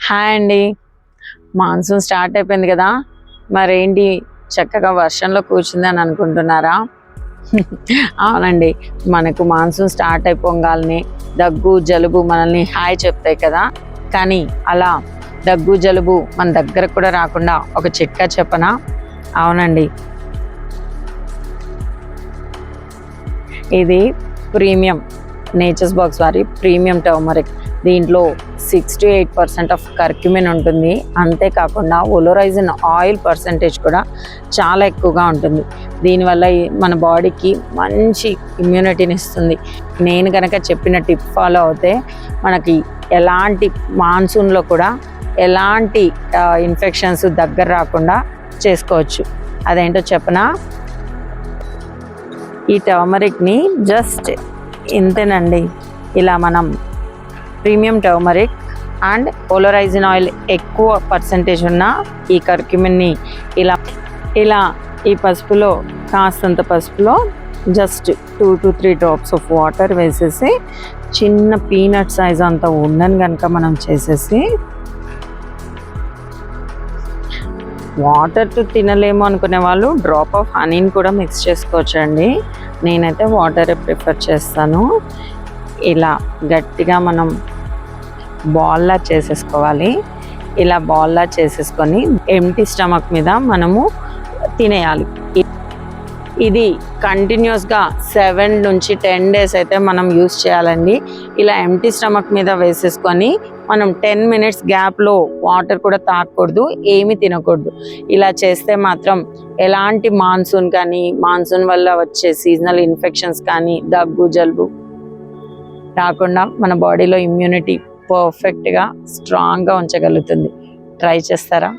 Hi అండి. Monsoon start అయిపోయింది కదా, మరేంటి చక్కగా వర్షంలో కూర్చుందని అనుకుంటున్నారా? అవునండి, మనకు మాన్సూన్ స్టార్ట్ అయిపోగానే దగ్గు జలుబు మనల్ని హాయ్ చెప్తాయి కదా. కానీ అలా దగ్గు జలుబు మన దగ్గరకు కూడా రాకుండా ఒక చిట్కా చెప్పనా? అవునండి, ఇది ప్రీమియం నేచర్స్ బాక్స్ వారి ప్రీమియం టర్మరిక్. దీంట్లో 6 to 8% ఆఫ్ కర్క్యూమిన్ ఉంటుంది. అంతేకాకుండా ఒలోరైజిన్ ఆయిల్ పర్సంటేజ్ కూడా చాలా ఎక్కువగా ఉంటుంది. దీనివల్ల మన బాడీకి మంచి ఇమ్యూనిటీని ఇస్తుంది. నేను కనుక చెప్పిన టిప్ ఫాలో అవుతే మనకి ఎలాంటి మాన్సూన్లో కూడా ఎలాంటి ఇన్ఫెక్షన్స్ దగ్గర రాకుండా చేసుకోవచ్చు. అదేంటో చెప్పనా? ఈ టర్మరిక్ని జస్ట్ ఇంతేనండి, ఇలా మనం ప్రీమియం టర్మరిక్ అండ్ ఒలోరైజిన్ ఆయిల్ ఎక్కువ పర్సంటేజ్ ఉన్న ఈ కర్క్యూమిన్ని ఇలా ఈ పసుపులో కాస్తంత పసుపులో just 2 to 3 drops of water వేసేసి చిన్న పీనట్ సైజ్ అంత ఉండని కనుక మనం చేసేసి, వాటర్తో తినలేము అనుకునే వాళ్ళు డ్రాప్ ఆఫ్ హనీని కూడా మిక్స్ చేసుకోవచ్చండి. నేనైతే వాటరే ప్రిఫర్ చేస్తాను. ఇలా గట్టిగా మనం బాల్లా చేసేసుకోవాలి. ఇలా బాల్లా చేసేసుకొని ఎంప్టీ స్టమక్ మీద మనము తినేయాలి. ఇది కంటిన్యూస్గా 7 నుంచి 10 days అయితే మనం యూస్ చేయాలండి. ఇలా ఎంప్టీ స్టమక్ మీద వేసేసుకొని మనం 10 minutes గ్యాప్లో వాటర్ కూడా తాగకూడదు, ఏమీ తినకూడదు. ఇలా చేస్తే మాత్రం ఎలాంటి మాన్సూన్ కానీ మాన్సూన్ వల్ల వచ్చే సీజనల్ ఇన్ఫెక్షన్స్ కానీ దగ్గు జలుబు రాకుండా మన బాడీలో ఇమ్యూనిటీ పర్ఫెక్ట్గా స్ట్రాంగ్గా ఉంచగలుగుతుంది. ట్రై చేస్తారా?